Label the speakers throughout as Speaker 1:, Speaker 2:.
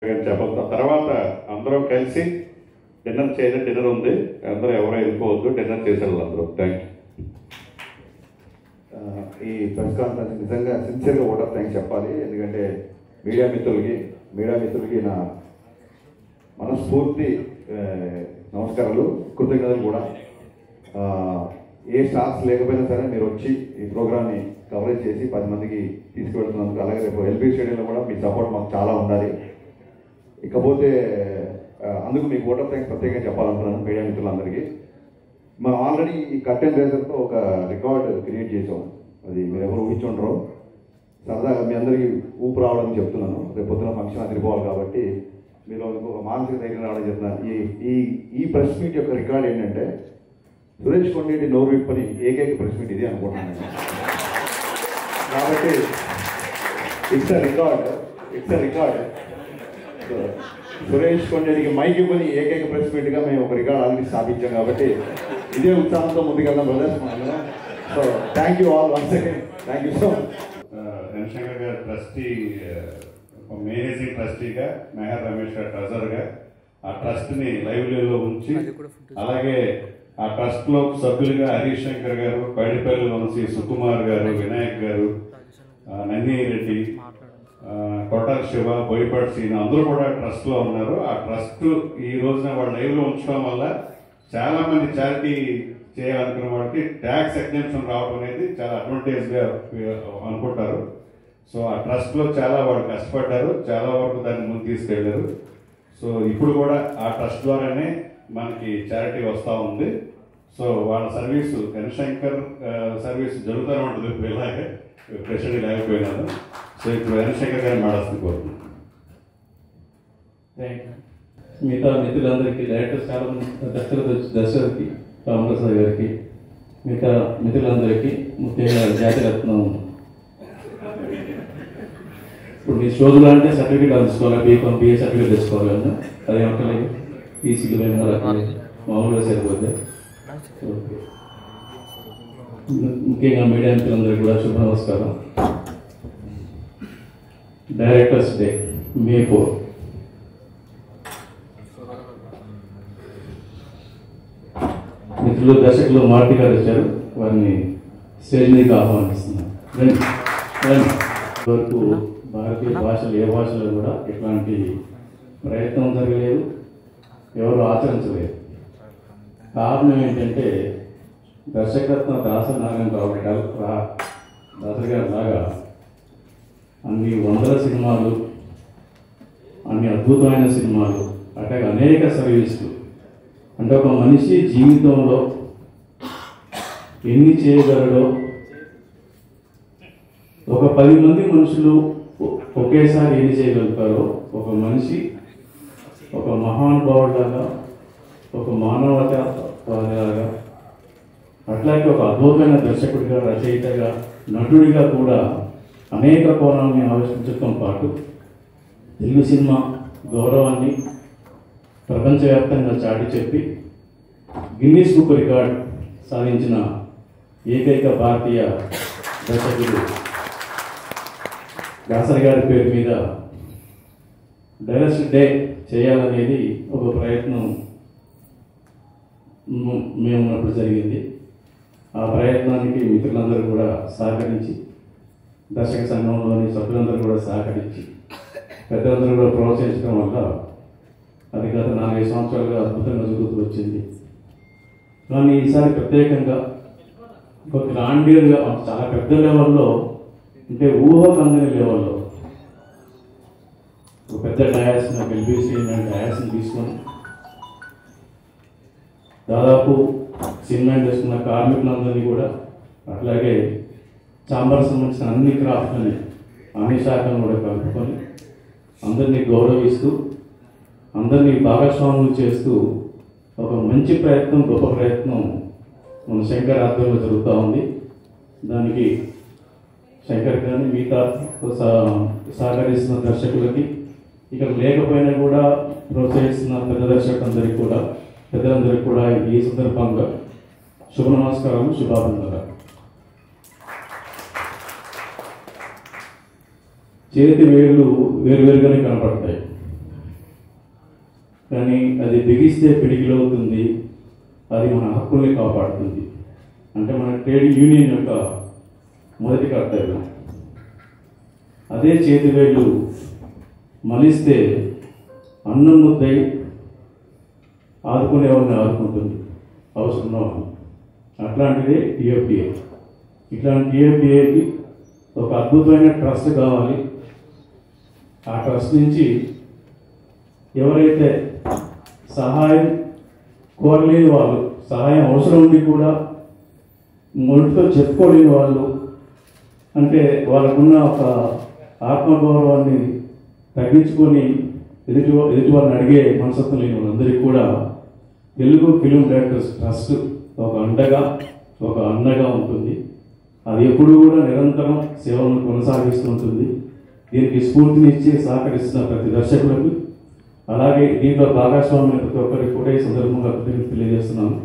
Speaker 1: చెప్పొద్దు. తర్వాత అందరం కలిసి డిన్నర్ చేయడం, డిన్నర్ ఉంది, అందరూ ఎవరో వెళ్ళిపోవద్దు, డిన్నర్ చేసేవాళ్ళు అందరూ. Thank you.
Speaker 2: ఈ ప్రెస్ కాన్ఫరెన్స్ నిజంగా సిన్సియర్గా కూడా థ్యాంక్స్ చెప్పాలి. ఎందుకంటే మీడియా మిత్రులకి నా మనస్ఫూర్తి నమస్కారాలు, కృతజ్ఞతలు కూడా. ఏ స్టార్స్ లేకపోయినా సరే మీరు వచ్చి ఈ ప్రోగ్రామ్ని కవరేజ్ చేసి 10 మందికి తీసుకువెళ్తున్నందుకు, అలాగే రేపు ఎల్బీ స్టేడియంలో కూడా మీ సపోర్ట్ మాకు చాలా ఉండాలి. ఇకపోతే అందుకు మీకు ఓట్ ఆఫ్ థ్యాంక్స్ ప్రత్యేకంగా చెప్పాలనుకున్నాను మీడియా మిత్రులందరికీ. మనం ఆల్రెడీ ఈ కర్టెన్ రేజర్తో ఒక రికార్డ్ క్రియేట్ చేసాం. అది మీరు ఎవరు ఊహించుంటారో. సరదాగా మీ అందరికీ ఊపు రావడం చెప్తున్నాను. రేపు పొద్దున ఫంక్షన్ అదిరిపోవాలి కాబట్టి మీలో ఇంకొక మానసిక ధైర్యం రావడం చెప్తున్నాను. ఈ ప్రెస్ మీట్ యొక్క రికార్డ్ ఏంటంటే, సురేష్ కొండేటి నోరు విప్పని ఏకైక ప్రెస్ మీట్ ఇది అనుకుంటున్నాను నేను. కాబట్టి ఇట్స్ అ రికార్డ్. సురేష్ కొండేటికి మైక్ ఇవ్వని ఏకైక ప్రెస్ మీట్గా మేము ఒక రికార్డ్ ఆల్రెడీ స్థాపించాం. కాబట్టి ఇదే ఉత్సాహంతో ముందుకెళ్దాం brothers. So thank you all once again. Thank you so much.
Speaker 1: Ranashankar గారు ట్రస్టీ, మేనేజింగ్ ట్రస్టీగా, మెహర్ రమేష్ గారు ట్రెజరర్గా ఆ ట్రస్ట్ని లైవ్లీలో ఉంచి, అలాగే ఆ ట్రస్ట్లో సభ్యులుగా హరీష్ శంకర్ గారు, పైడిపల్లి వంశీ, సుకుమార్ గారు, వినాయక్ గారు, నందిని రెడ్డి, కొట్టాల శివ, బోయపాటి సీన్ అందరూ కూడా ట్రస్ట్లో ఉన్నారు. ఆ ట్రస్ట్ ఈ రోజున వాళ్ళు లైవ్లో ఉంచడం వల్ల చాలా మంది చారిటీ చేయాలనుకున్న వాళ్ళకి ట్యాక్స్ ఎగ్జెంప్షన్ రావడం అనేది చాలా అడ్వాంటేజ్గా అనుకుంటారు. సో ఆ ట్రస్ట్లో చాలా వాళ్ళు కష్టపడ్డారు, చాలా వరకు దాన్ని ముందు తీసుకెళ్లారు. సో ఇప్పుడు కూడా ఆ ట్రస్ట్ ద్వారానే మనకి చారిటీ వస్తూ ఉంది. సో వాళ్ళ సర్వీసు, ఘనశంకర్ సర్వీస్ జరుగుతూనే ఉంటుంది. ఇప్పుడు ఇలాగే ప్రెసిడెంట్ లేకపోయినాను. సో ఇప్పుడు ఘనశంకర్ గారిని మాట్లాడుతూ కోరుతున్నాను.
Speaker 3: మిగతా మిత్రులందరికీ, డైరెక్టర్స్ చాలా మంది, దర్శకులకి, రామప్రసాద్ గారికి, మిగతా మిత్రులందరికీ, ముఖ్యంగా జాతిరత్నం. ఇప్పుడు మీ షోలు అంటే సర్టిఫికేట్ అందుకోవాలి, బీకామ్ బిఏ సర్టిఫికేట్ తెచ్చుకోవాలి కదా, అది ఏమంటలేదు ఈసీలు మామూలుగా సరిపోతే. ముఖ్యంగా మీడియా మిత్రులందరికీ కూడా శుభ నమస్కారం. Directors day May 4. మిత్రులు దర్శకులు మార్టి గారు వచ్చారు, వారిని స్టేజ్ మీదకి ఆహ్వానిస్తున్నాను. వరకు భారతీయ భాషలు ఏ భాషలో కూడా ఇట్లాంటి ప్రయత్నం జరగలేదు, ఎవరు ఆచరించలేదు. కారణం ఏంటంటే దర్శకత్వ దాసనాగం కాబట్టి దాసరి గారి లాగా అన్ని వందల సినిమాలు, అన్ని అద్భుతమైన సినిమాలు, అట్లాగే అనేక సర్వీసులు, అంటే ఒక మనిషి జీవితంలో ఎన్ని చేయగలడో, ఒక 10 మంది మనుషులు ఒకేసారి ఎన్ని చేయగలుగుతారో, ఒక మనిషి ఒక మహానుభావుడిలాగా, ఒక మానవతావాదిలాగా, అట్లాగే ఒక అద్భుతమైన దర్శకుడిగా, రచయితగా, నటుడిగా కూడా అనేక కోణాలని ఆవిష్కరించడంతో పాటు తెలుగు సినిమా గౌరవాన్ని ప్రపంచవ్యాప్తంగా చాటి చెప్పి గిన్నీస్ బుక్ రికార్డ్ సాధించిన ఏకైక భారతీయ దర్శకుడు దాసరి గారి పేరు మీద డైరెక్టర్ డే చేయాలనేది ఒక ప్రయత్నం మేము ఉన్నప్పుడు జరిగింది. ఆ ప్రయత్నానికి మిత్రులందరూ కూడా సహకరించి, దర్శక సంఘంలోని సభ్యులందరూ కూడా సహకరించి, పెద్దలందరూ కూడా ప్రోత్సహించడం వల్ల అది గత 4-5 సంవత్సరాలుగా అద్భుతంగా జరుగుతూ వచ్చింది. కానీ ఈసారి ప్రత్యేకంగా ఒక గ్రాండియర్గా, చాలా పెద్ద లెవెల్లో, అంటే ఊహకందని లెవెల్లో ఒక పెద్ద డయాస్ని, ఒక ఎల్బీసీ డయాస్ని తీసుకొని దాదాపు సినిమా ఇండస్ట్రీ ఉన్న కార్మికులందరినీ కూడా, అట్లాగే చాంబర్ సంబంధించిన అన్ని క్రాఫ్ట్లని, అన్ని శాఖలను కూడా కలుపుకొని అందరినీ గౌరవిస్తూ, అందరినీ భాగస్వాములు చేస్తూ ఒక మంచి ప్రయత్నం, గొప్ప ప్రయత్నం మన శంకర్ ఆధ్వర్యంలో జరుగుతూ ఉంది. దానికి శంకర్ కానీ మిగతా సహకరిస్తున్న దర్శకులకి, ఇక్కడ లేకపోయినా కూడా ప్రోత్సహిస్తున్న పెద్దలందరికీ కూడా ఈ సందర్భంగా శుభ నమస్కారాలు, శుభాభినందనలు. చేతి వేళ్ళు వేరువేరుగానే కనపడతాయి, కానీ అది బిగిస్తే పిడికిలవుతుంది, అది మన హక్కుల్ని కాపాడుతుంది. అంటే మన ట్రేడ్ యూనియన్ యొక్క మొదటి కర్తవ్యం. అదే చేతివేళ్ళు మలిస్తే అన్నం ముద్దై ఆదుకునేవాడిని ఆదుకుంటుంది అవసరంలో. అట్లాంటిదే టీఎఫ్డిఏ. ఇట్లాంటి టీఎఫ్డిఏకి ఒక అద్భుతమైన ట్రస్ట్ కావాలి. ఆ ట్రస్ట్ నుంచి ఎవరైతే సహాయం కోరలేని వాళ్ళు, సహాయం అవసరం ఉండి కూడా మొదటితో చెప్పుకోలేని వాళ్ళు, అంటే వాళ్ళకున్న ఒక ఆత్మగౌరవాన్ని తగ్గించుకొని ఎదుటివారిని అడిగే మనసత్వం లేని వాళ్ళందరికీ కూడా తెలుగు ఫిల్మ్ డైరెక్టర్స్ ట్రస్ట్ ఒక అండగా, ఒక అన్నగా ఉంటుంది. అది ఎప్పుడు కూడా నిరంతరం సేవలను కొనసాగిస్తుంటుంది. దీనికి స్ఫూర్తినిచ్చి సహకరిస్తున్న ప్రతి దర్శకులకు, అలాగే దీంట్లో భాగస్వామ్యం ప్రతి ఒక్కరికి కూడా ఈ సందర్భంగా కృతజ్ఞతలు తెలియజేస్తున్నాను.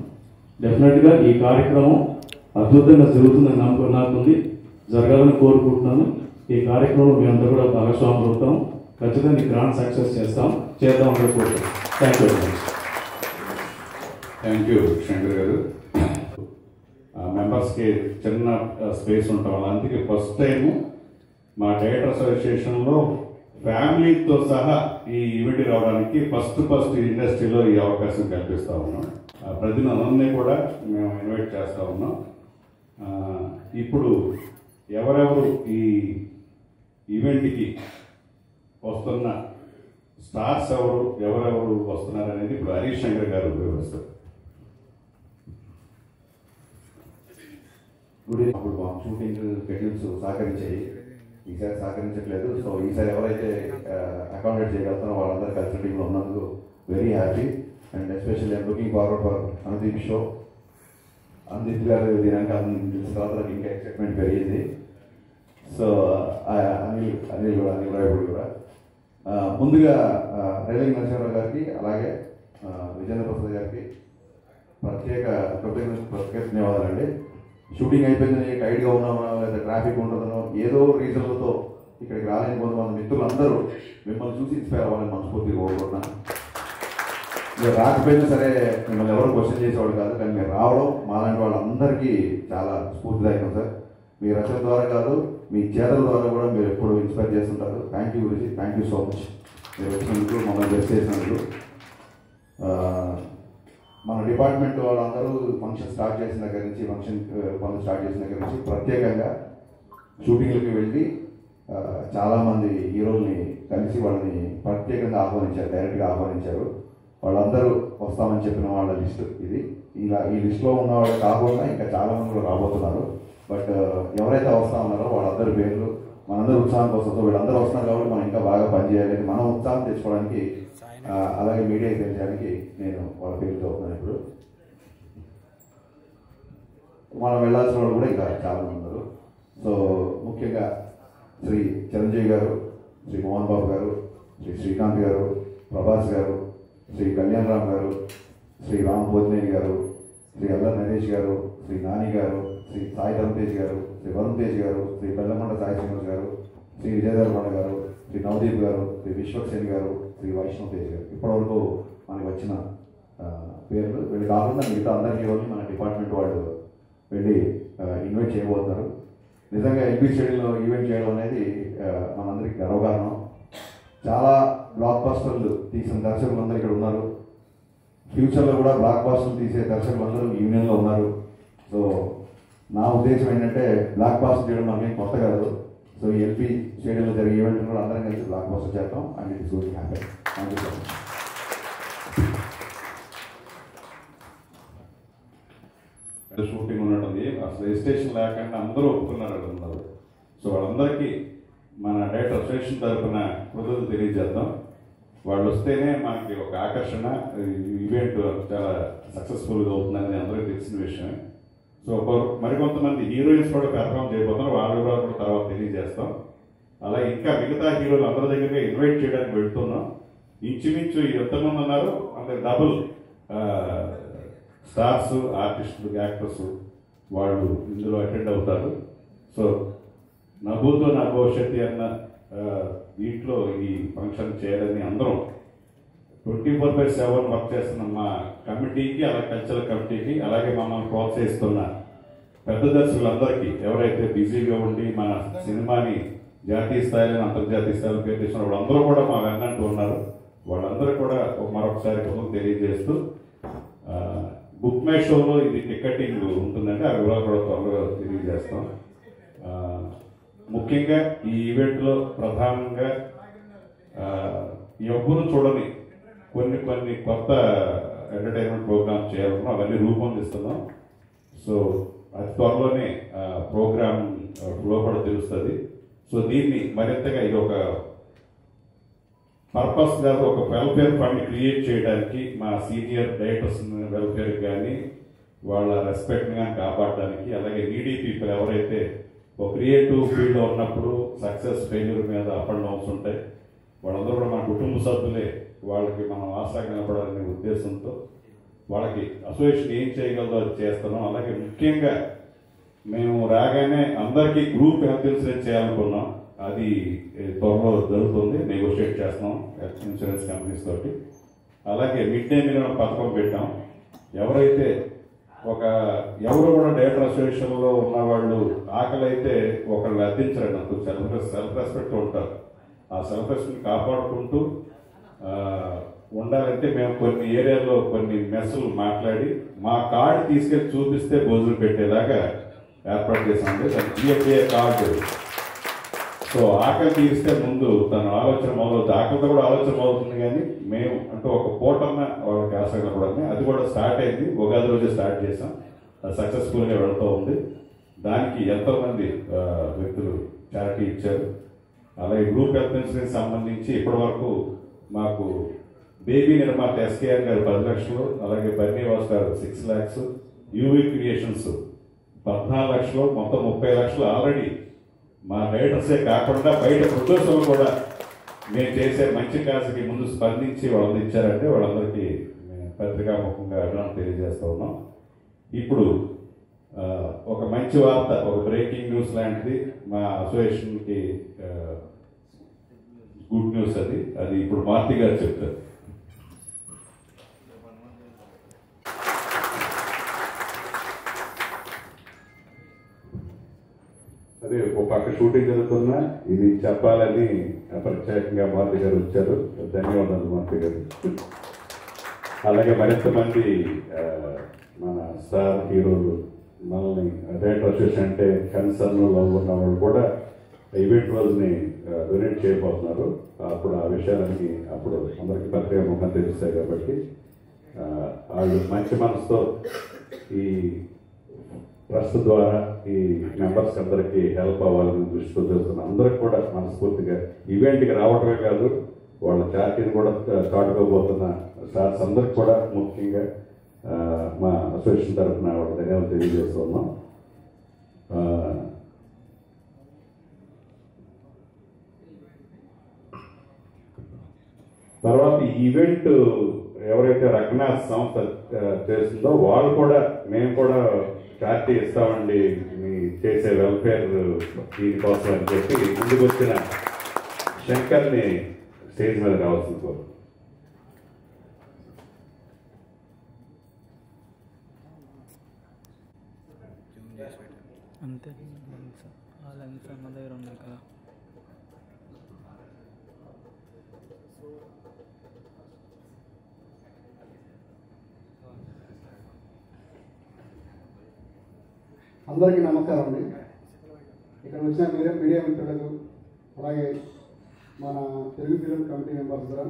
Speaker 3: డెఫినెట్గా ఈ కార్యక్రమం అద్భుతంగా జరుగుతుందని నమ్మకం నాకుంది, జరగాలని కోరుకుంటున్నాను. ఈ కార్యక్రమం మీ అందరూ కూడా భాగస్వాములు అవుతాం. ఖచ్చితంగా గ్రాండ్ సక్సెస్ చేద్దాం అనుకుంటున్నాం. Thank you very much.
Speaker 1: Thank you Shankar గారు. మెంబర్స్కి చిన్న స్పేస్ ఉంటాం వల్ల, అందుకే ఫస్ట్ టైము మా డైరెక్టర్ అసోసియేషన్లో ఫ్యామిలీతో సహా ఈ ఈవెంట్ రావడానికి ఫస్ట్ ఇండస్ట్రీలో ఈ అవకాశం కల్పిస్తూ ఉన్నాం. ప్రతినిధులందరినీ కూడా మేము ఇన్వైట్ చేస్తూ ఉన్నాం. ఇప్పుడు ఎవరెవరు ఈ ఈవెంట్కి వస్తున్న స్టార్స్ ఎవరెవరు వస్తున్నారు అనేది ఇప్పుడు హరీష్ శంకర్ గారు వివరిస్తారు.
Speaker 2: అప్పుడు షూటింగ్ షెడ్యూల్స్ సహకరించాయి, ఈసారి సహకరించట్లేదు. సో ఈసారి ఎవరైతే అకామిడేట్ చేయగలుగుతారో వాళ్ళందరూ కలిసి టీంలో ఉన్నందుకు very happy. And especially I'm looking forward for Anudeep show. Anudeep గారు దీనికి తర్వాత ఇంకా ఎక్సైట్మెంట్ పెరిగింది. సో అనిల్ రాయపూడి కూడా ముందుగా రేలింగ్ నరసింహరావు గారికి, అలాగే విజేంద్ర ప్రసాద్ గారికి ప్రత్యేక ధన్యవాదాలండి. షూటింగ్ అయిపోయిందని టైట్గా ఉన్నామో లేదా ట్రాఫిక్ ఉంటుందనో ఏదో రీజన్లతో ఇక్కడికి రాలేని కొంతమంది మిత్రులందరూ మిమ్మల్ని చూసి ఇన్స్పైర్ అవ్వాలని మనస్ఫూర్తిగా కోరుకుంటున్నాను. మీరు రాకపోయినా సరే మిమ్మల్ని ఎవరు క్వశ్చన్ చేసేవాడు కాదు, కానీ మీరు రావడం మాలాంటి వాళ్ళందరికీ చాలా స్ఫూర్తిదాయకం సార్. మీ రచన ద్వారా కాదు, మీ చేతల ద్వారా కూడా మీరు ఎప్పుడు ఇన్స్పైర్ చేస్తుంటారు. థ్యాంక్ యూ గురించి, థ్యాంక్ యూ సో మచ్. మీరు వచ్చినందుకు, మమ్మల్ని బెస్ట్ చేసినందుకు. మన డిపార్ట్మెంట్ వాళ్ళందరూ ఫంక్షన్ స్టార్ట్ చేసిన దగ్గర నుంచి, పనులు స్టార్ట్ చేసిన దగ్గర నుంచి ప్రత్యేకంగా షూటింగ్లకి వెళ్ళి చాలామంది హీరోల్ని కలిసి వాళ్ళని ప్రత్యేకంగా ఆహ్వానించారు, డైరెక్ట్గా ఆహ్వానించారు. వాళ్ళందరూ వస్తామని చెప్పిన వాళ్ళ లిస్టు ఇది. ఇలా ఈ లిస్టులో ఉన్న వాళ్ళు కాకుండా ఇంకా చాలామంది కూడా రాబోతున్నారు. బట్ ఎవరైతే వస్తా ఉన్నారో వాళ్ళందరి పేర్లు మనందరూ ఉత్సాహం కోసం, వీళ్ళందరూ వస్తున్నారు కాబట్టి మనం ఇంకా బాగా పనిచేయాలి, మనం ఉత్సాహం తెచ్చుకోవడానికి, అలాగే మీడియాకి తెలియడానికి నేను వాళ్ళ పేర్లు చదువుతున్నాను. ఇప్పుడు మనం వెళ్ళాల్సిన వాళ్ళు కూడా ఇంకా చాలామంది ఉన్నారు. సో ముఖ్యంగా శ్రీ చిరంజీవి గారు, శ్రీ మోహన్ బాబు గారు, శ్రీ శ్రీకాంత్ గారు, ప్రభాస్ గారు, శ్రీ కళ్యాణ్ రామ్ గారు, శ్రీ రామ్ భోజనేని గారు, శ్రీ అల్లర్ నరేష్ గారు, శ్రీ నాని గారు, శ్రీ సాయి ధరమ్ తేజ్ గారు, శ్రీ వరుణ్ తేజ్ గారు, శ్రీ బెల్లమండ సాయి శ్రీనివాస్ గారు, శ్రీ విజయధరకొండ గారు, శ్రీ నవదీప్ గారు, శ్రీ విశ్వక్సేన్ గారు, శ్రీ వైష్ణవ్ తేజ్ గారు. ఇప్పటివరకు మనకు వచ్చిన పేర్లు. వీళ్ళు కాకుండా మిగతా అందరి హీరోని మన డిపార్ట్మెంట్ వాళ్ళు వెళ్ళి ఇన్వైట్ చేయబోతున్నారు. నిజంగా ఎల్బీ స్టేడియంలో ఈవెంట్ చేయడం అనేది మనందరికీ గర్వకారణం. చాలా బ్లాక్ బస్టర్లు తీసిన దర్శకులందరూ ఇక్కడ ఉన్నారు. ఫ్యూచర్లో కూడా బ్లాక్ బస్టర్లు తీసే దర్శకులందరూ యూనియన్లో ఉన్నారు. సో నా ఉద్దేశం ఏంటంటే బ్లాక్ బాస్టర్ చేయడం మనకేం కొత్త కాదు. సో ఈ ఎల్బీ స్టేడియంలో జరిగే ఈవెంట్ కూడా అందరం కలిసి బ్లాక్ బాస్టర్ చేద్దాం. And it is going happy. Thank you so much.
Speaker 1: Shooting ఉన్నట్టుంది, అసలు రిజిస్ట్రేషన్ లేకుండా అందరూ ఒప్పుకున్నారు ఉన్నారు. సో వాళ్ళందరికీ మన డైరెక్టర్ అసోసియేషన్ తరఫున కృతజ్ఞతలు తెలియజేద్దాం. వాళ్ళు వస్తేనే మనకి ఒక ఆకర్షణ, ఈవెంట్ చాలా సక్సెస్ఫుల్గా అవుతుందని అందరికీ తెలిసిన విషయమే. సో మరికొంతమంది హీరోయిన్స్ కూడా పెర్ఫామ్ చేయబోతున్నారు, వాళ్ళు కూడా తర్వాత తెలియజేస్తాం. అలాగే ఇంకా మిగతా హీరోలు అందరి దగ్గరగా ఇన్వైట్ చేయడానికి వెళ్తున్నాం. ఇంచుమించు ఎంతమంది ఉన్నారు అంటే డబుల్ స్టార్స్, ఆర్టిస్టులు, యాక్టర్స్ వాళ్ళు ఇందులో అటెండ్ అవుతారు. సో నభూతో నా భవిష్యత్తు అన్న దీంట్లో ఈ ఫంక్షన్ చేయాలని అందరం 24/7 వర్క్ చేస్తున్న మా కమిటీకి, అలాగే కల్చరల్ కమిటీకి, అలాగే మమ్మల్ని ప్రోత్సహిస్తున్న పెద్ద దర్శకులందరికీ, ఎవరైతే బిజీగా ఉండి మన సినిమాని జాతీయ స్థాయిలో అంతర్జాతీయ స్థాయిలో పేరు తెచ్చిన వాళ్ళందరూ కూడా మా వెన్నంటూ ఉన్నారు. వాళ్ళందరూ కూడా మరొకసారి కృతజ్ఞతలు తెలియజేస్తూ, బుక్ మై షోలో ఇది టికెటింగ్ ఉంటుందంటే ఆ వివరాలు కూడా త్వరగా తెలియజేస్తాం. ముఖ్యంగా ఈ ఈవెంట్లో ప్రధానంగా ఎవ్వరూ చూడని కొన్ని కొత్త ఎంటర్టైన్మెంట్ ప్రోగ్రామ్ చేయాలన్నా అవన్నీ రూపొందిస్తున్నాం. సో అతి త్వరలోనే ప్రోగ్రామ్ లోపల తెలుస్తుంది. సో దీన్ని మరింతగా ఇది ఒక పర్పస్ కాదు, ఒక వెల్ఫేర్ ఫండ్ క్రియేట్ చేయడానికి, మా సీనియర్ డైరెక్టర్స్ వెల్ఫేర్ కానీ వాళ్ళ రెస్పెక్ట్ని కానీ కాపాడడానికి, అలాగే నీడీ పీపుల్ ఎవరైతే ఒక క్రియేటివ్ ఫీల్డ్లో ఉన్నప్పుడు సక్సెస్ ఫెయిల్యూర్ మీద అప్ అండ్ డౌన్స్ ఉంటాయి, వాళ్ళందరూ కూడా మన కుటుంబ సభ్యులే, వాళ్ళకి మనం ఆశగా నిలబడాలనే ఉద్దేశంతో వాళ్ళకి అసోసియేషన్ ఏం చేయగలదో అది చేస్తున్నాం. అలాగే ముఖ్యంగా మేము రాగానే అందరికీ గ్రూప్ హెల్త్ ఇన్సూరెన్స్ చేయాలనుకున్నాం. అది త్వరలో జరుగుతుంది, నెగోషియేట్ చేస్తున్నాం హెల్త్ ఇన్సూరెన్స్ కంపెనీస్ తోటి. అలాగే మిడ్ డే మీల్ పథకం పెట్టాం. ఎవరైతే ఎవరు కూడా డైరెక్టర్ అసోసియేషన్లో ఉన్నవాళ్ళు ఆకలి అయితే ఒకళ్ళు అర్థించరండి, అంత సెల్ఫ్ రెస్పెక్ట్ ఉంటారు. ఆ సెల్ఫ్ రెస్పెక్ట్ కాపాడుకుంటూ ఉండాలంటే మేము కొన్ని ఏరియాలో కొన్ని మెస్సులు మాట్లాడి మా కార్డు తీసుకెళ్లి చూపిస్తే భోజనం పెట్టేలాగా ఏర్పాటు చేసామండి. జిఎఫ్ఏ కార్డు. సో ఆకలి తీరిస్తే ముందు తన ఆలోచన మొదలవుతుంది, ఆకలితో కూడా ఆలోచన మొదలవుతుంది. కానీ మేము అంటే ఒక పూటన్న వాళ్ళకి ఆశగా కూడా అది కూడా స్టార్ట్ అయింది, ఉగాది రోజే స్టార్ట్ చేసాం. అది సక్సెస్ఫుల్గా వెళ్తూ ఉంది. దానికి ఎంతోమంది వ్యక్తులు చారిటీ ఇచ్చారు. అలాగే గ్రూప్ హెల్త్ ఇన్సూరెన్స్ సంబంధించి ఇప్పటి వరకు మాకు బేబీ నిర్మాత ఎస్కేఆర్ గారు 10 లక్షలు, అలాగే బన్నీవాస్ గారు 6 lakhs, యూవీ క్రియేషన్స్ 14 లక్షలు, మొత్తం 30 లక్షలు ఆల్రెడీ మా డైరెక్టర్సే కాకుండా బయట ప్రొడ్యూసర్లు కూడా మేము చేసే మంచి కాసుకి ముందు స్పందించి వాళ్ళని ఇచ్చారంటే వాళ్ళందరికీ పత్రికాముఖంగా అభినందన తెలియజేస్తూ ఉన్నాం. ఇప్పుడు ఒక మంచి వార్త, ఒక బ్రేకింగ్ న్యూస్ లాంటిది మా అసోసియేషన్కి గుడ్ న్యూస్. అది ఇప్పుడు మార్తి గారు చెప్తారు. అదే ఒక పక్క షూటింగ్ జరుగుతున్నా ఇది చెప్పాలని ప్రత్యేకంగా మార్తి గారు వచ్చారు. ధన్యవాదాలు మార్తి గారు. అలాగే మరింత మంది మన స్టార్ హీరోలు మనల్ని డైరెక్టర్ అసోసియేషన్ అంటే కన్సర్న్ లవ్ ఉన్న వాళ్ళు కూడా ఈవెంట్ రోజుని డొనేట్ చేయబోతున్నారు. అప్పుడు ఆ విషయాలకి అప్పుడు అందరికీ ప్రత్యేక ముఖం తెలుస్తాయి. కాబట్టి వాళ్ళు మంచి మనసుతో ఈ ట్రస్ట్ ద్వారా ఈ మెంబర్స్ అందరికీ హెల్ప్ అవ్వాలని దృష్టితో చేస్తున్న అందరికి కూడా మనస్ఫూర్తిగా ఈవెంట్కి రావడమే కాదు, వాళ్ళ చారిటీని కూడా చాటుకోబోతున్న స్టార్స్ అందరికి కూడా ముఖ్యంగా మా అసోసియేషన్ తరఫున వాళ్ళ ధన్యవాదాలు తెలియజేస్తున్నాం. తర్వాత ఈ ఈవెంట్ ఎవరైతే రఘునాథ్ సంస్థ చేస్తుందో వాళ్ళు కూడా మేము కూడా చారిటీ ఇస్తామండి మీ చేసే వెల్ఫేర్ దీనికోసం అని చెప్పి ముందుకు వచ్చిన శంకర్ని స్టేజ్ మీద రావాల్సింది కోరు.
Speaker 4: అంతే ఆ లెన్స్ మన దగ్గర ఉన్నాయి కదా.
Speaker 5: అందరికీ నమస్కారం అండి. ఇక్కడ వచ్చిన మీడియా మిత్రులకు, అలాగే మన తెలుగు ఫిలిం కమిటీ మెంబర్స్ కూడా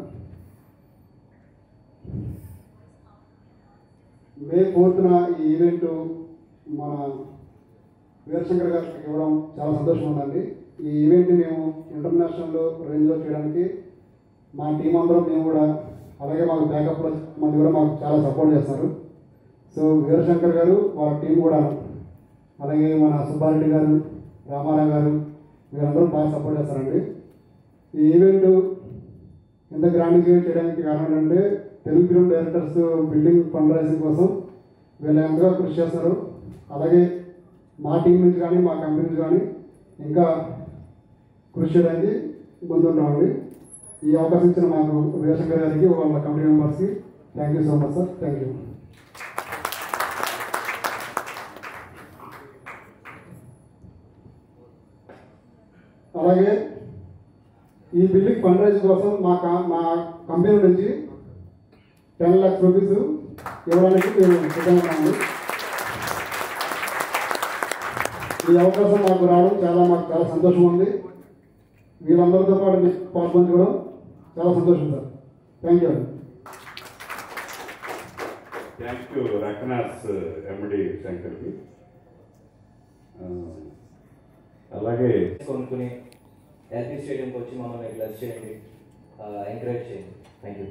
Speaker 5: మే 4th ఈ ఈవెంట్ మన వీరశంకర్ గారికి ఇవ్వడం చాలా సంతోషం ఉందండి. ఈ ఈవెంట్ మేము ఇంటర్నేషనల్ రేంజ్లో చేయడానికి మా టీం అందరం మేము కూడా, అలాగే మాకు బ్యాకప్లో మంది కూడా మాకు చాలా సపోర్ట్ చేస్తారు. సో వీరశంకర్ గారు వాళ్ళ టీం కూడా, అలాగే మన సుబ్బారెడ్డి గారు, రామారావు గారు, వీరందరూ బాగా సపోర్ట్ చేస్తారండి. ఈ ఈవెంట్ ఇంత గ్రాండ్గా చేయడానికి కారణం ఏంటంటే Telugu film directors building fund raising కోసం వీళ్ళు ఎంతగా కృషి చేస్తారు. అలాగే మా టీం నుంచి కానీ మా కంపెనీ నుంచి కానీ ఇంకా కృషి చేయడానికి ముందుంటామండి. ఈ అవకాశం ఇచ్చిన మాకు వీరశంకర్ గారికి వాళ్ళ కమిటీ మెంబర్స్కి thank you so much sir. Thank you. అలాగే ఈ బిల్డింగ్ ఫండ్ రైజ్ కోసం మా కంపెనీ నుంచి 10 lakhs రూపీస్ ఇవ్వడానికి మేము సిద్ధంగా ఉన్నాము. ఈ అవకాశం మాకు రావడం మాకు చాలా సంతోషం ఉంది. వీళ్ళందరితో పాటు పాల్పంచుకోవడం చాలా సంతోషం సార్. థ్యాంక్ యూ అండి.
Speaker 1: థ్యాంక్ యూ రఘునాథ్ ఎండి శంకర్కి. అలాగే
Speaker 6: కొనుక్కుని ఎల్పీ స్టేడియంకి వచ్చి మమ్మల్ని బ్లెస్ చేయండి, ఎంకరేజ్ చేయండి. Thank you.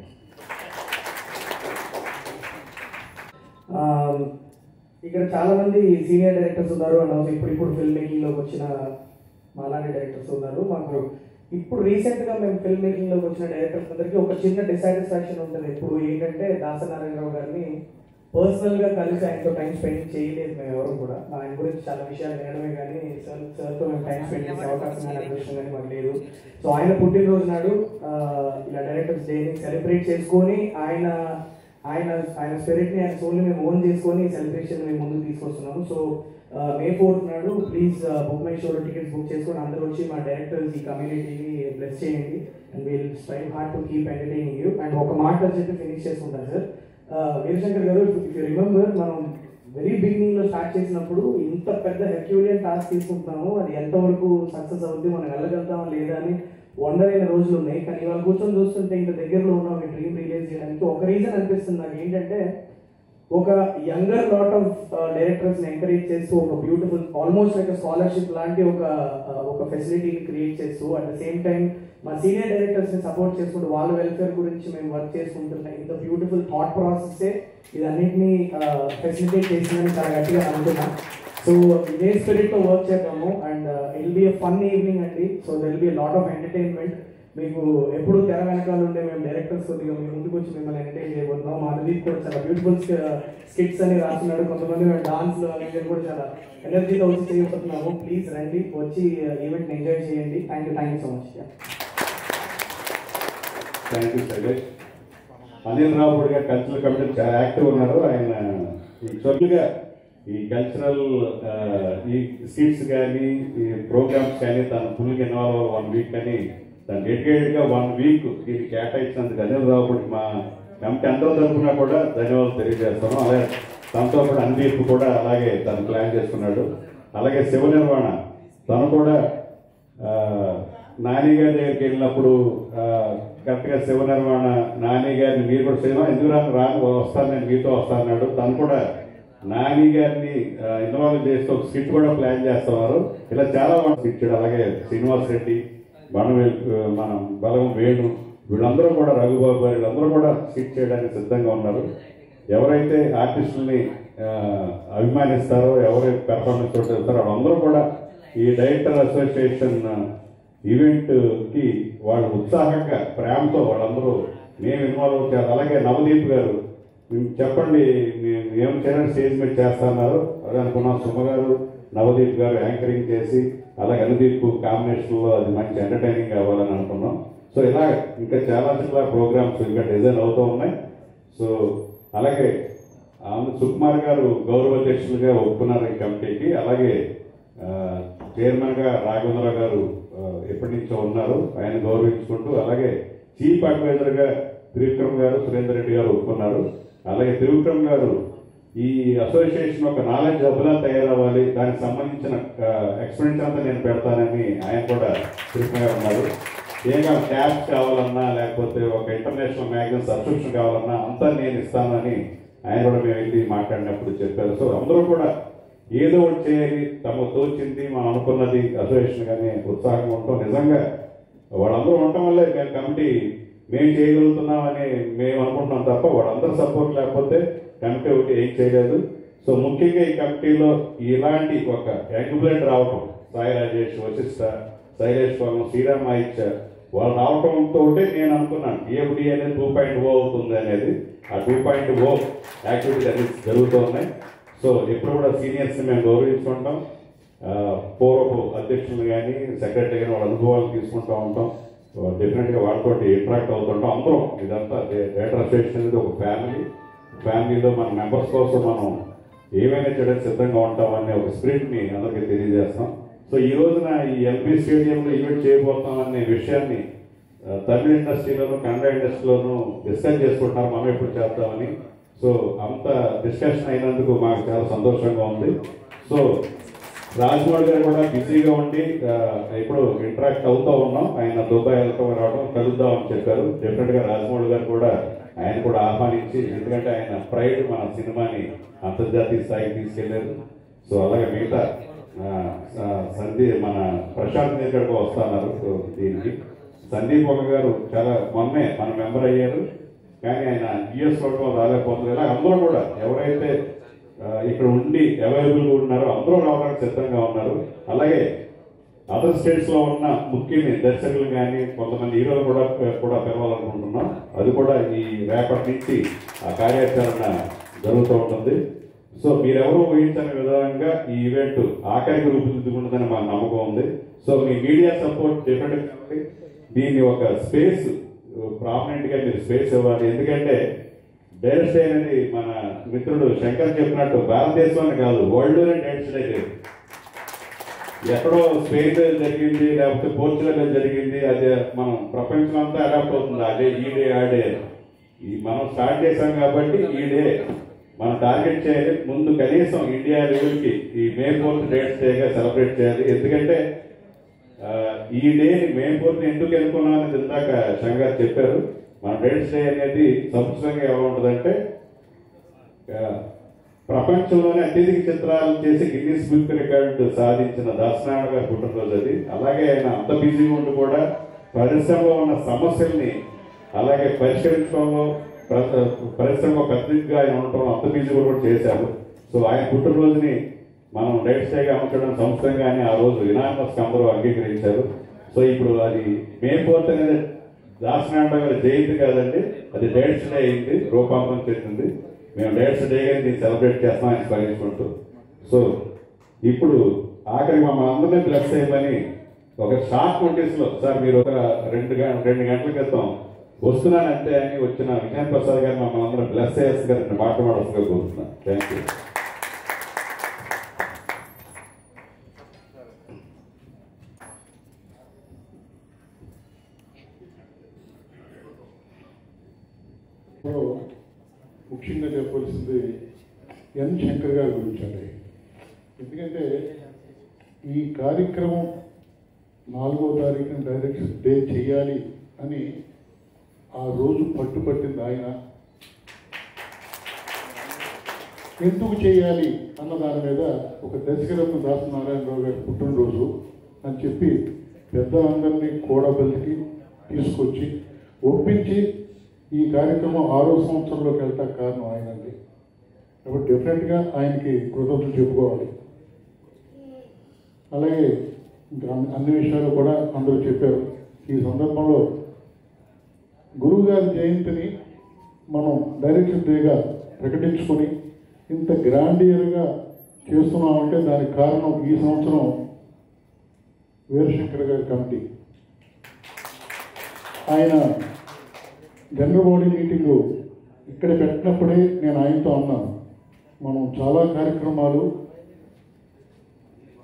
Speaker 7: ఇక్కడ చాలా మంది సీనియర్ డైరెక్టర్స్ ఉన్నారు అండ్ ఆల్సో ఇప్పుడు ఫిల్మ్ మేకింగ్లోకి వచ్చిన మాలాంటి డైరెక్టర్స్ ఉన్నారు. మాకు ఇప్పుడు రీసెంట్గా మేము ఫిల్మ్ మేకింగ్లోకి వచ్చిన డైరెక్టర్స్ అందరికీ ఒక చిన్న డిసాటిస్ఫాక్షన్ ఉంటుంది. ఇప్పుడు ఏంటంటే దాసనారాయణరావు గారిని పర్సనల్గా కలిసి ఆయనతో టైం స్పెండ్ చేయలేదు మేము ఎవరు కూడా. ఆయన గురించి చాలా విషయాలు వినడమే కానీ సార్తో మేము టైం స్పెండ్ చేసే అవకాశం కానీ అదృష్టం కానీ మాకు లేదు. సో ఆయన పుట్టినరోజు నాడు ఇలా డైరెక్టర్స్ డేని సెలబ్రేట్ చేసుకొని ఆయన స్పిరిట్ని ఆయన సోల్ని మేము ఓన్ చేసుకొని సెలబ్రేషన్ మేము ముందుకు తీసుకొస్తున్నాము. సో May 4th నాడు ప్లీజ్ బుక్ మై షోలో టికెట్స్ బుక్ చేసుకొని అందరూ వచ్చి మా డైరెక్టర్స్ ఈ కమ్యూనిటీని బ్లెస్ చేయండి and will strive hard to keep entertaining you. And ఒక మాట చెప్పి ఫినిష్ చేసుకుంటాను సార్. వీరశంకర్ గారు, ఇఫ్ యూ రిమెంబర్, మనం వెరీ బిగినింగ్లో స్టార్ట్ చేసినప్పుడు ఇంత పెద్ద హెర్క్యూలియన్ టాస్క్ తీసుకుంటున్నాము, అది ఎంతవరకు సక్సెస్ అవుతుంది, మనం వెళ్ళగలుగుతామా లేదా అని వండర్ అయిన రోజులు ఉన్నాయి. కానీ ఇవాళ కూర్చొని చూస్తుంటే ఇంత దగ్గరలో ఉన్న ఒక డ్రీమ్ రియలైజ్ చేయడానికి ఒక రీజన్ అనిపిస్తుంది నాకు. ఏంటంటే ఒక యంగర్ లాట్ ఆఫ్ డైరెక్టర్స్ని ఎంకరేజ్ చేస్తూ ఒక బ్యూటిఫుల్ ఆల్మోస్ట్ లైక్ స్కాలర్షిప్ లాంటి ఒక ఫెసిలిటీని క్రియేట్ చేస్తూ అట్ ద సేమ్ టైం మా సీనియర్ డైరెక్టర్స్ని సపోర్ట్ చేసుకుంటూ వాళ్ళ వెల్ఫేర్ గురించి మేము వర్క్ చేసుకుంటున్నాం. ఇంత బ్యూటిఫుల్ థాట్ ప్రాసెస్సే ఇదన్నింటినీ ఫెసిలిటేట్ చేసిందని చాలా గట్టిగా అనుకున్నాం. సో ఇదే స్పిరిట్తో వర్క్ చేద్దాము and it will be a fun evening అండి. So there will be lot of entertainment. మీకు ఎప్పుడు తెర వెనకాల ఉండే మేము డైరెక్టర్స్ కొద్దిగా మీ ముందుకు వచ్చి మిమ్మల్ని ఎంటర్టైన్ చేయబోతున్నాం. మా అనుదీప్ కూడా చాలా బ్యూటిఫుల్ స్కిట్స్ అని రాస్తున్నాడు. కొంతమంది మేము డాన్స్లో అనేది కూడా చాలా ఎనర్జీతో వచ్చి చేయబోతున్నాము. ప్లీజ్ రండి, వచ్చి ఈవెంట్ని ఎంజాయ్ చేయండి. Thank you so much.
Speaker 1: Thank you Shailesh. Anil Ravudu గారు కల్చరల్ కమిటీ చాలా యాక్టివ్ ఉన్నారు. ఆయన యాక్చువల్గా ఈ కల్చరల్ ఈ స్కిట్స్ కానీ ఈ ప్రోగ్రామ్స్ కానీ తను ఫుల్గా ఇన్వాల్వ్ అవ్వాలి 1 week అని తను డెడికేటెడ్గా 1 week దీనికి కేటాయించినందుకు అనిల్ రావుడికి మా కమిటీ అందరూ తరఫున కూడా ధన్యవాదాలు తెలియజేస్తాను. అలాగే తనతో కూడా అనుదీప్ కూడా అలాగే తను ప్లాన్ చేసుకున్నాడు. అలాగే శివ నిర్వాణ తను కూడా నాని గారి దగ్గరికి వెళ్ళినప్పుడు కరెక్ట్గా శివ నిర్మాణ నాని గారిని మీరు కూడా సినిమా ఎందుకు వస్తాను నేను మీతో వస్తానన్నాడు. తను కూడా నాని గారిని ఇన్వాల్వ్ చేస్తూ ఒక స్కిట్ కూడా ప్లాన్ చేస్తున్నారు. ఇలా చాలా స్కిట్. అలాగే శ్రీనివాస్ రెడ్డి, మన బలం వేణు, వీళ్ళందరూ కూడా రఘుబాబు గారు వీళ్ళందరూ కూడా స్కిట్ చేయడానికి సిద్ధంగా ఉన్నారు. ఎవరైతే ఆర్టిస్టుల్ని అభిమానిస్తారో, ఎవరైతే పెర్ఫార్మెన్స్ చూస్తారో వాళ్ళందరూ కూడా ఈ డైరెక్టర్ అసోసియేషన్ ఈవెంట్కి వాళ్ళు ఉత్సాహంగా ప్రేమతో వాళ్ళందరూ మేము ఇన్వాల్వ్ అవుతారు. అలాగే నవదీప్ గారు చెప్పండి మేము చేయాలని స్టేజ్ మీద చేస్తున్నారు అది అనుకున్నాం. సుమ గారు, నవదీప్ గారు యాంకరింగ్ చేసి అలాగే అనుదీప్ కాంబినేషన్లో అది మంచి ఎంటర్టైనింగ్ అవ్వాలని అనుకున్నాం. సో ఇలా ఇంకా చాలా చాలా ప్రోగ్రామ్స్ ఇంకా డిజైన్ అవుతూ ఉన్నాయి. సో అలాగే సుకుమార్ గారు గౌరవ అధ్యక్షులుగా ఒప్పుకున్నారు ఈ కమిటీకి. అలాగే చైర్మన్గా రాఘవేంద్ర గారు ఎప్పటి నుంచో ఉన్నారు, ఆయన గౌరవించుకుంటూ. అలాగే చీఫ్ అడ్వైజర్గా త్రివిక్రమ్ గారు, సురేందర్ రెడ్డి గారు ఒప్పుకున్నారు. అలాగే త్రివిక్రమ్ గారు ఈ అసోసియేషన్ ఒక నాలెడ్జ్ హబ్లా తయారవ్వాలి, దానికి సంబంధించిన ఎక్స్పెరిమెంట్స్ అంతా నేను పెడతానని ఆయన కూడా త్రివిక్రమ్ గారు ఉన్నారు. ఏగా ట్యాబ్స్ కావాలన్నా లేకపోతే ఒక ఇంటర్నేషనల్ మ్యాగజైన్ సబ్స్క్రిప్షన్ కావాలన్నా అంతా నేను ఇస్తానని ఆయన కూడా మేము వెళ్ళి మాట్లాడినప్పుడు చెప్పారు. సో అందరూ కూడా ఏదో ఒకటి చేయాలి, తమకు తోచింది మనం అనుకున్నది అసోసియేషన్ కానీ ఉత్సాహంగా ఉంటాం. నిజంగా వాళ్ళందరూ ఉండటం వల్లే మేము కమిటీ మేము చేయగలుగుతున్నామని మేము అనుకుంటున్నాం తప్ప వాళ్ళందరూ సపోర్ట్ లేకపోతే కమిటీ ఒకటి ఏం చేయలేదు. సో ముఖ్యంగా ఈ కమిటీలో ఇలాంటి ఒక యంగ్ బ్లడ్ రావటం, సాయి రాజేష్, వశిష్ఠ, శైలేష్ పాలెం, శ్రీరామ్ ఆయిచ్చ వాళ్ళు రావటంతో నేను అనుకున్నాను ఏమిటి అనేది 2.0 అవుతుంది అనేది. ఆ 2.0 యాక్టివిటీస్ అన్ని జరుగుతూ ఉన్నాయి. సో ఎప్పుడు కూడా సీనియర్స్ని మేము గౌరవించుకుంటాం. పూర్వపు అధ్యక్షులు కానీ సెక్రటరీ కానీ వాళ్ళ అనుభవాలు తీసుకుంటూ ఉంటాం. డెఫినెట్గా వాళ్ళతో ఇంటరాక్ట్ అవుతుంటాం అందరం. ఇదంతా థియేటర్ అసోసియేషన్ అనేది ఒక ఫ్యామిలీలో మన మెంబర్స్ కోసం మనం ఏమైనా చేయడానికి సిద్ధంగా ఉంటామని ఒక స్పిరిట్ని అందరికీ తెలియజేస్తాం. సో ఈ రోజున ఈ ఎల్బీ స్టేడియంలో ఈవెంట్ చేయబోతాం అనే విషయాన్ని తమిళ ఇండస్ట్రీలోను కన్నడ ఇండస్ట్రీలోను డిస్కస్ చేసుకుంటున్నారు మనం ఎప్పుడు చేద్దామని. సో అంత డిస్కషన్ అయినందుకు మాకు చాలా సంతోషంగా ఉంది. సో రాజమౌళి గారు కూడా బిజీగా ఉండి ఇప్పుడు ఇంటరాక్ట్ అవుతూ ఉన్నాం. ఆయన దుబాయ్ వెళ్తాం రావడం కలుద్దామని చెప్పారు. డెఫినెట్గా రాజమౌళి గారు కూడా ఆయన కూడా ఆహ్వానించి, ఎందుకంటే ఆయన ప్రైడ్ మన సినిమాని అంతర్జాతీయ స్థాయికి తీసుకెళ్లారు. సో అలాగే మిగతా మన ప్రశాంత్ నీల్ గారు వస్తున్నారు దీనికి. సందీప్ ఒక గారు చాలా మొన్నే మన మెంబర్ అయ్యారు, కానీ ఆయన యుఎస్ లో రాలేకపోతున్నారు. ఇలా అందరూ కూడా ఎవరైతే ఇక్కడ ఉండి అవైలబుల్గా ఉన్నారో అందరూ రావడానికి సిద్ధంగా ఉన్నారు. అలాగే అదర్ స్టేట్స్ లో ఉన్న ముఖ్యమైన దర్శకులు కానీ కొంతమంది హీరోలు కూడా పిలవాలనుకుంటున్నాం. అది కూడా ఈ రేపటి నుంచి ఆ కార్యాచరణ జరుగుతూ ఉంటుంది. సో మీరెవరూ ఊహించని విధంగా ఈ ఈవెంట్ ఆఖరికి రూపుదిద్దుకుంటుందని మా నమ్మకం ఉంది. సో మీ మీడియా సపోర్ట్ డెఫినెట్ గా దీన్ని ఒక స్పేస్ ప్రామినెంట్ గా మీరు స్పేస్ ఇవ్వాలి. ఎందుకంటే డైరెక్ట్ డే అనేది మన మిత్రుడు శంకర్ చెప్పినట్టు భారతదేశంలోనే కాదు, వరల్డ్ లోనే డైరెక్ట్ డే లేదు. ఎక్కడో స్పెయిన్ జరిగింది, లేకపోతే పోర్చుగల్ జరిగింది, అదే మనం ప్రపంచం అంతా అడాప్ట్ అవుతుంది. అదే ఈ డే ఆ డే మనం స్టార్ట్ చేశాం కాబట్టి ఈ డే మనం టార్గెట్ చేయాలి. ముందు కనీసం ఇండియా లెవెల్కి ఈ మే 4th డేట్స్ డేగా సెలబ్రేట్ చేయాలి. ఎందుకంటే ఈ డేని మే 4th ఎందుకు ఎన్నుకున్నాం అనేది ఇందాక శంకర్ చెప్పారు. మన డేట్స్ డే అనేది సంవత్సరంగా ఎలా ఉంటుందంటే ప్రపంచంలోనే అత్యధిక చిత్రాలు చేసి గిన్నిస్ బుక్ రికార్డు సాధించిన దాసనారాయణ గారి పుట్టినరోజు అది. అలాగే ఆయన అంత బిజీగా ఉండి కూడా పరిశ్రమలో ఉన్న సమస్యల్ని అలాగే పరిష్కరించడంలో పరిశ్రమ పెద్దగా ఆయన ఉండటం అంత బిజీగా కూడా చేశారు. సో ఆయన పుట్టినరోజుని మనం డైరెక్ట్ డేగా అమర్చడం సంవత్సరంగానే ఆ రోజు యునానిమస్ అందరూ అంగీకరించారు. సో ఇప్పుడు అది మే 4th అనేది దాసనారాయణ గారి జయంతి కాదండి, అది డైరెక్ట్ డే అయింది, రూపాంతరం చెందింది. మేము డైరెక్ట్ డేగా దీన్ని సెలబ్రేట్ చేస్తాం ఆయన స్మరించుకుంటూ. సో ఇప్పుడు ఆఖరికి మమ్మల్ని అందరినీ బ్లెస్ చేయమని ఒక షార్ట్ నోటీస్ లో, సార్ మీరు ఒక 2 గంటల క్రితం వస్తున్నానంటే అని వచ్చిన విజయన్ ప్రసాద్ గారు మమ్మల్ని అందరూ బ్లెస్ చేస్తారు, మాట్లాడవలసిందిగా కోరుతున్నాను. Thank you.
Speaker 8: ముఖ్యంగా చెప్పవలసింది ఎన్ శంకర్ గారి గురించి అండి. ఎందుకంటే ఈ కార్యక్రమం 4వ తారీఖున డైరెక్ట్ డే చేయాలి అని ఆ రోజు పట్టుపట్టింది ఆయన. ఎందుకు చేయాలి అన్న దాని మీద ఒక దర్శకరత్న దాసనారాయణరావు గారి పుట్టినరోజు అని చెప్పి పెద్దలందరినీ కూడబలికి తీసుకొచ్చి ఒప్పించి ఈ కార్యక్రమం 6వ సంవత్సరంలోకి వెళ్తా కారణం ఆయనండి. కాబట్టి డెఫినెట్గా ఆయనకి కృతజ్ఞతలు చెప్పుకోవాలి. అలాగే ఇంకా అన్ని విషయాలు కూడా అందరూ చెప్పారు. ఈ సందర్భంలో గురువు గారి జయంతిని మనం డైరెక్టర్ డేగా ప్రకటించుకొని ఇంత గ్రాండియర్గా చేస్తున్నామంటే దానికి కారణం ఈ సంవత్సరం వీరశంకర్ గారి కమిటీ. ఆయన జనరల్ బాడీ మీటింగు ఇక్కడ పెట్టినప్పుడే నేను ఆయనతో అన్నాను, మనం చాలా కార్యక్రమాలు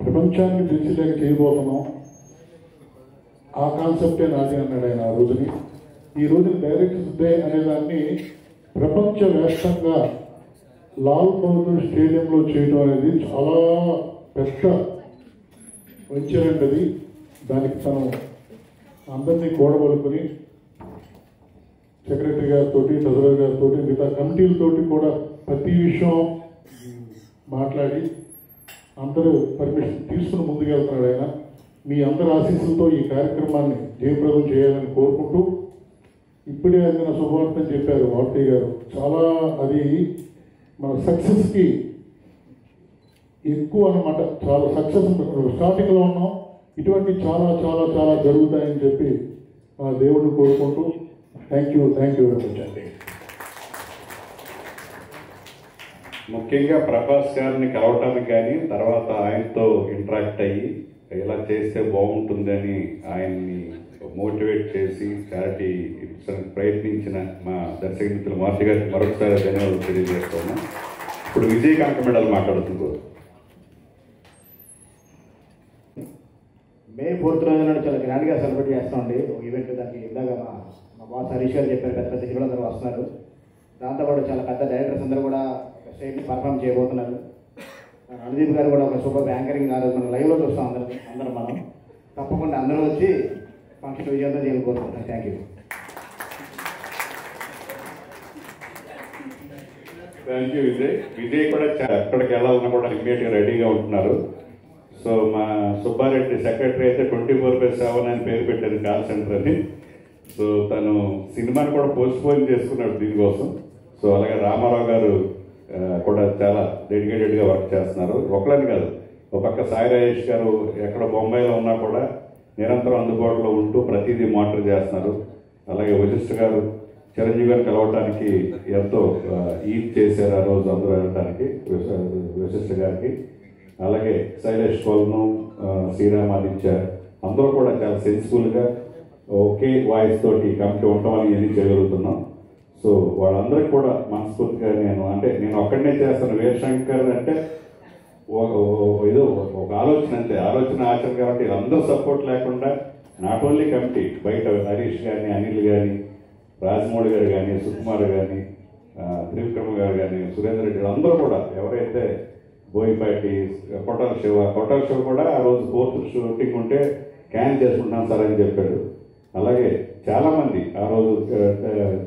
Speaker 8: ప్రపంచానికి తెలిసేలాగా చేయబోతున్నాం, ఆ కాన్సెప్టే నాది అన్నాడు ఆయన ఆ రోజుని. ఈ రోజున డైరెక్టర్స్ డే అనేదాన్ని ప్రపంచవ్యాప్తంగా లాల్ బహదూర్ స్టేడియంలో చేయడం అనేది చాలా పెద్ద వెంచర్. దానికి తను అందరినీ కూడబలుకొని సెక్రటరీ గారితో, ట్రెజరర్ గారితో, మిగతా కమిటీలతోటి కూడా ప్రతి విషయం మాట్లాడి అందరూ పర్మిషన్ తీసుకుని ముందుకెళ్తున్నాడు ఆయన. మీ అందరి ఆశీస్సులతో ఈ కార్యక్రమాన్ని జయప్రదం చేయాలని కోరుకుంటూ, ఇప్పుడే అందిన శుభవార్తని చెప్పారు వార్తయ్య గారు, చాలా అది మన సక్సెస్కి ఎక్కువ అన్నమాట. చాలా సక్సెస్ స్టార్టింగ్లో ఉన్నాం, ఇటువంటి చాలా చాలా చాలా జరుగుతాయని చెప్పి ఆ దేవుడిని కోరుకుంటూ థ్యాంక్ యూ వెరీ మచ్ అండి.
Speaker 1: ముఖ్యంగా ప్రభాస్ గారిని కలవటానికి కానీ తర్వాత ఆయనతో ఇంటరాక్ట్ అయ్యి ఇలా చేస్తే బాగుంటుందని ఆయన్ని మోటివేట్ చేసి చారిటీ ప్రయత్నించిన మా దర్శక మిత్రులు మార్తి గారికి మరొకసారి ధన్యవాదాలు తెలియజేస్తున్నాం. ఇప్పుడు విజయకాంత్ మెడల్ మాట్లాడుతున్నారు.
Speaker 9: మే 4th రోజున చాలా గ్రాండ్గా సెలబ్రేట్ చేస్తామండి ఒక ఈవెంట్. దానికి ఇందాక మా బాస్ హరీష్ గారు చెప్పారు, పెద్ద పెద్ద హీరోలు అందరూ వస్తున్నారు. దాంతోపాటు చాలా పెద్ద డైరెక్టర్స్ అందరూ కూడా ఒక స్టేజ్ని పర్ఫామ్ చేయబోతున్నారు. రణదీప్ గారు కూడా ఒక సూపర్ యాంకరింగ్ గారు మనం లైవ్లో చూస్తాం అందరం మనం. తప్పకుండా అందరూ వచ్చి ఫంక్షన్ విజయంతో చేయాలని కోరుకుంటున్నాను. Thank you.
Speaker 1: Thank you Vijay కూడా ఎక్కడికి వెళ్ళాలన్నా కూడా ఇమ్మీడియట్గా రెడీగా ఉంటున్నారు. సో మా సుబ్బారెడ్డి సెక్రటరీ అయితే 24/7 అని పేరు పెట్టారు కాల్ సెంటర్ అని. సో తను సినిమాని కూడా పోస్ట్పోన్ చేసుకున్నాడు దీనికోసం. సో అలాగే రామారావు గారు కూడా చాలా డెడికేటెడ్గా వర్క్ చేస్తున్నారు. ఒకళ్ళని కాదు, ఒక పక్క సాయి రాజేష్ గారు ఎక్కడ బొంబాయిలో ఉన్నా కూడా నిరంతరం అందుబాటులో ఉంటూ ప్రతిదీ మానిటర్ చేస్తున్నారు. అలాగే వశిష్ఠ గారు చిరంజీవి గారు కలవటానికి ఎంతో ఈద్ చేశారు ఆ రోజు అందరూ వెళ్ళటానికి వశిష్ఠ గారికి. అలాగే శైలేష్ కోల్ను, శ్రీరామాదిత్య అందరూ కూడా చాలా సెన్సిబుల్గా ఒకే వాయిస్ తోటి కమిటీ ఉండటం అని చేయగలుగుతున్నాం. సో వాళ్ళందరికీ కూడా మనస్ఫూర్తిగా నేను ఒక్కడనే చేస్తాను. వీరశంకర్ అంటే ఏదో ఒక ఆలోచన అంతే, ఆలోచన ఆచరణ కాబట్టి అందరూ సపోర్ట్ లేకుండా నాట్ ఓన్లీ కమిటీ బయట హరీష్ కానీ, అనిల్ కానీ, రాజమౌళి గారు కానీ, సుకుమార్ కానీ, త్రివిక్రమ గారు కానీ, సురేందర్ రెడ్డి అందరూ కూడా ఎవరైతే బోయిపాటి కొట్టాల శివ కూడా ఆ రోజు 4th షూటింగ్ ఉంటే క్యాన్ చేసుకుంటాం సార్ అని చెప్పాడు. అలాగే చాలామంది ఆ రోజు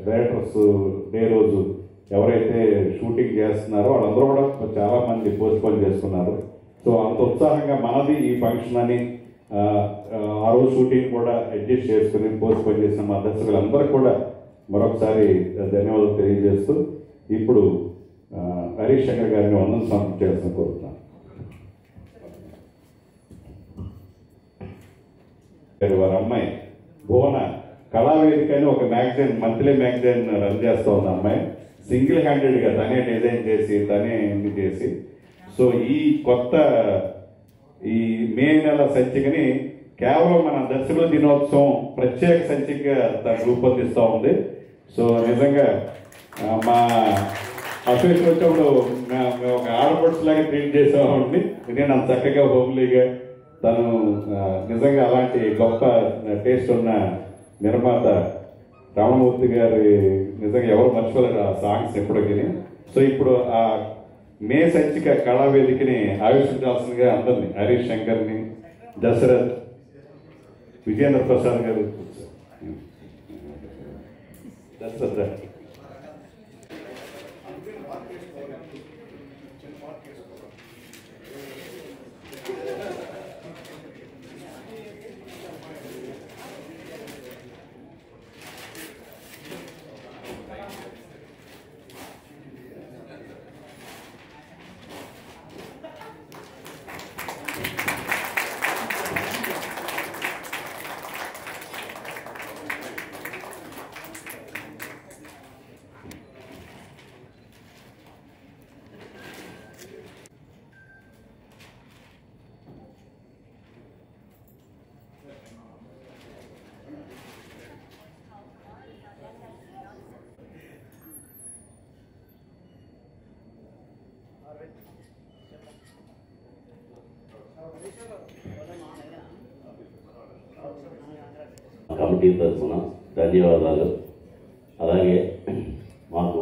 Speaker 1: డైరెక్టర్స్ డే రోజు ఎవరైతే షూటింగ్ చేస్తున్నారో వాళ్ళందరూ కూడా చాలామంది పోస్ట్పోన్ చేసుకున్నారు. సో అంత ఉత్సాహంగా మనది ఈ ఫంక్షన్ అని ఆ రోజు షూటింగ్ కూడా అడ్జస్ట్ చేసుకుని పోస్ట్పోన్ చేసిన మా దర్శకులందరికీ కూడా మరొకసారి ధన్యవాదాలు తెలియజేస్తూ ఇప్పుడు హరీష్ శంకర్ గారిని వందనం సమర్పించాల్సిన కోరుతున్నాను. వారి అమ్మాయి భువన కళావేదిక అని ఒక మ్యాగజైన్, మంత్లీ మ్యాగజైన్ రన్ చేస్తూ ఉంది. అమ్మాయి సింగిల్ హ్యాండెడ్గా తనే డిజైన్ చేసి తనే ఎన్ని చేసి, సో ఈ కొత్త ఈ మే నెల సంచికని కేవలం మన దర్శకుల దినోత్సవం ప్రత్యేక సంచికగా తను రూపొందిస్తూ ఉంది. సో నిజంగా మా అసోసియేషన్ వచ్చినప్పుడు మేము ఒక ఆడపడుచు లాగా ట్రీట్ చేసామండి. నేను అంత చక్కగా హోమ్లీగా తను నిజంగా అలాంటి గొప్ప టేస్ట్ ఉన్న నిర్మాత రామమూర్తి గారి నిజంగా ఎవరు మర్చిపోలేరు ఆ సాంగ్స్ ఎప్పటికీ. సో ఇప్పుడు ఆ మే సంచిక కళావేదికని ఆవిష్కరించాల్సిందిగా అందరినీ హరీష్ శంకర్ని, దశరథ్, విజేంద్ర ప్రసాద్ గారు, దశరథ్
Speaker 10: కమిటీ తరఫున ధన్యవాదాలు. అలాగే మాకు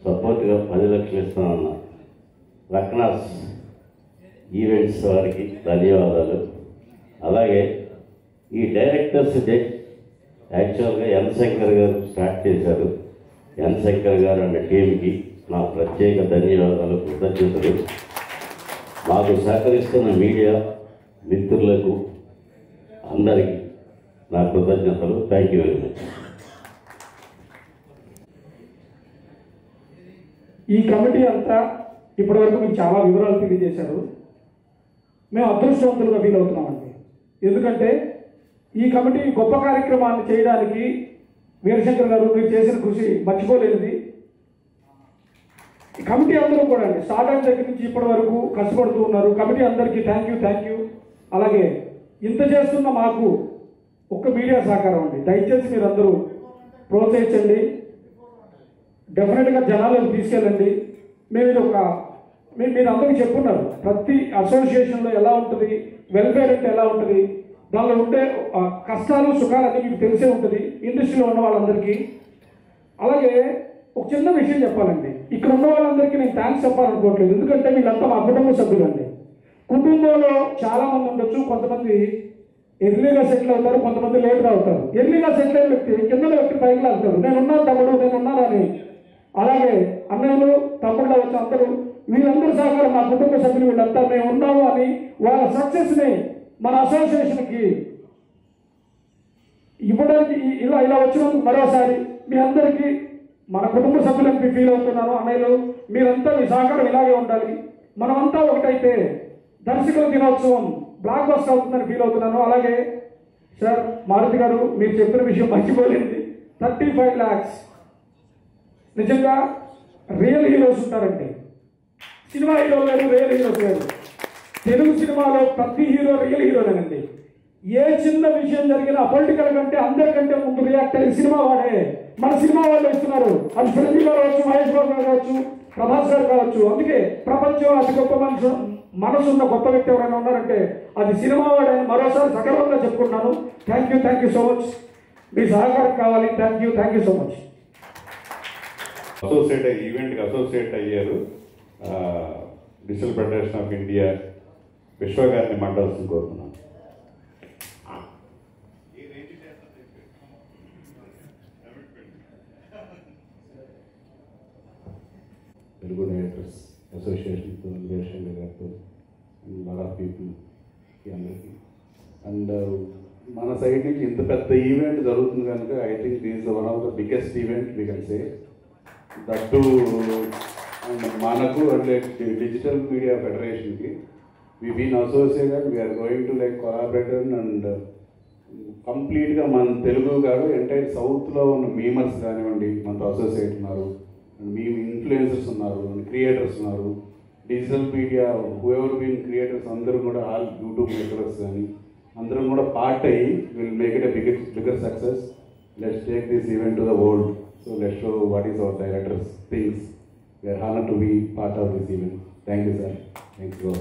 Speaker 10: సపోర్ట్గా 10 లక్షలు ఇస్తానన్న రక్నాస్ ఈవెంట్స్ వారికి ధన్యవాదాలు. అలాగే ఈ డైరెక్టర్స్ డే యాక్చువల్గా ఎన్ శంకర్ గారు స్టార్ట్ చేశారు. ఎన్ శంకర్ గారు అన్న టీంకి నా ప్రత్యేక ధన్యవాదాలు, కృతజ్ఞతలు. మాకు సహకరిస్తున్న మీడియా మిత్రులకు అందరికీ నా కృతజ్ఞతలు. Thank you very much.
Speaker 7: ఈ కమిటీ అంతా ఇప్పటివరకు మీకు చాలా వివరాలు తెలియజేశారు. మేము అదృష్టవంతులుగా ఫీల్ అవుతున్నామండి. ఎందుకంటే ఈ కమిటీ గొప్ప కార్యక్రమాన్ని చేయడానికి వీరశంకర్ గారు మీరు చేసిన కృషి మర్చిపోలేనిది. ఈ కమిటీ అందరూ కూడా అండి స్టార్ట్ అయిన దగ్గర నుంచి ఇప్పటి వరకు కష్టపడుతూ ఉన్నారు. కమిటీ అందరికీ థ్యాంక్ యూ. అలాగే ఇంత చేస్తున్న మాకు
Speaker 11: ఒక్క మీడియా సహకారం అండి. దయచేసి మీరందరూ ప్రోత్సహించండి, డెఫినెట్గా జనాలకు తీసుకెళ్ళండి. మేము ఇది ఒక మీరు అందరికీ చెప్పున్నారు, ప్రతి అసోసియేషన్లో ఎలా ఉంటుంది, వెల్ఫేర్ అంటే ఎలా ఉంటుంది, దానిలో ఉండే కష్టాలు సుఖాలు అన్నీ మీకు తెలిసే ఉంటుంది ఇండస్ట్రీలో ఉన్న వాళ్ళందరికీ. అలాగే ఒక చిన్న విషయం చెప్పాలండి, ఇక్కడ ఉన్న వాళ్ళందరికీ నేను థ్యాంక్స్ చెప్పాలనుకోవట్లేదు, ఎందుకంటే వీళ్ళంతా మా కుటుంబ సభ్యులండి. కుటుంబంలో చాలామంది ఉండొచ్చు, కొంతమంది ఎర్లీగా సెటిల్ అవుతారు, కొంతమంది లేట్గా అవుతారు. ఎర్లీగా సెటిల్ అయిన వ్యక్తి కింద వ్యక్తి పైకి వెళ్తారు, నేనున్నాను తమ్ముడు, నేనున్నానని. అలాగే అన్నయ్యలు తమ్ముళ్ళు వచ్చి అందరూ వీళ్ళందరూ సహకారం, మా కుటుంబ సభ్యులు వీళ్ళంతా మేము ఉన్నాము అని వాళ్ళ సక్సెస్ని మన అసోసియేషన్కి ఇవ్వడానికి ఇలా వచ్చినందుకు మరోసారి మీ అందరికీ మన కుటుంబ సభ్యులకి ఫీల్ అవుతున్నాను. అన్నయ్యలు మీరంతా మీ సహకారం ఇలాగే ఉండాలి, మనమంతా ఒకటైతే దర్శకుల దినోత్సవం బ్లాక్ బస్టర్ అవుతుందని ఫీల్ అవుతున్నాను. అలాగే సార్ మారుతి గారు మీరు చెప్పిన విషయం మర్చిపోలేదు, 35 lakhs నిజంగా రియల్ హీరోస్ ఉంటారండి. సినిమా హీరోలు లేరు, రియల్ హీరోస్ లేరు. తెలుగు సినిమాలో ప్రతి హీరో రియల్ హీరోనేనండి. ఏ చిన్న విషయం జరిగినా పొలిటికల్ కంటే అందరికంటే ముందు రియాక్ట్ అయ్యి సినిమా వాడే, మన సినిమా వాళ్ళు ఇస్తున్నారు. అది చిరంజీవి గారు కావచ్చు, మహేష్ బాబు గారు కావచ్చు, ప్రభాస్ గారు కావచ్చు. అందుకే ప్రపంచంలో అతి గొప్ప మనసు ఉన్న గొప్ప వ్యక్తి ఎవరైనా ఉన్నారంటే అది సినిమా వాడని మరోసారి సగర్వంగా చెప్పుకుంటున్నాను. Thank you so much. మీ సహకారం కావాలి. Thank you so much.
Speaker 1: ఈవెంట్కి అసోసియేట్ అయ్యారు digital federation of India Vishwa గారిని మాట్లాడాల్సింది కోరుతున్నాను.
Speaker 3: తెలుగు డైరెక్టర్స్ అసోసియేషన్తో వీరశంకర్ గారితో లాట్ ఆఫ్ పీపుల్ అందరికీ. అండ్ మన సైడ్ నుంచి ఇంత పెద్ద ఈవెంట్ జరుగుతుంది కనుక I think this one of the biggest event we can say that. And మనకు అంటే డిజిటల్ మీడియా ఫెడరేషన్కి we been associated, we are going to like collaborator and కంప్లీట్గా మన తెలుగు కాదు ఎంటైర్ సౌత్లో ఉన్న మీమర్స్ కానివ్వండి మనతో అసోసియేట్ ఉన్నారు, మేము ఇన్ఫ్లుయెన్సర్స్ ఉన్నారు, క్రియేటర్స్ ఉన్నారు, digital media whoever been creators అందరూ కూడా ఆల్ యూట్యూబ్ మేకర్స్ కానీ అందరం కూడా పార్ట్ అయ్యి will make it a bigger success. Let's take this event to the world. So let's show what is our directors things. We're honoured to be part of this event. Thank you sir. Thank you.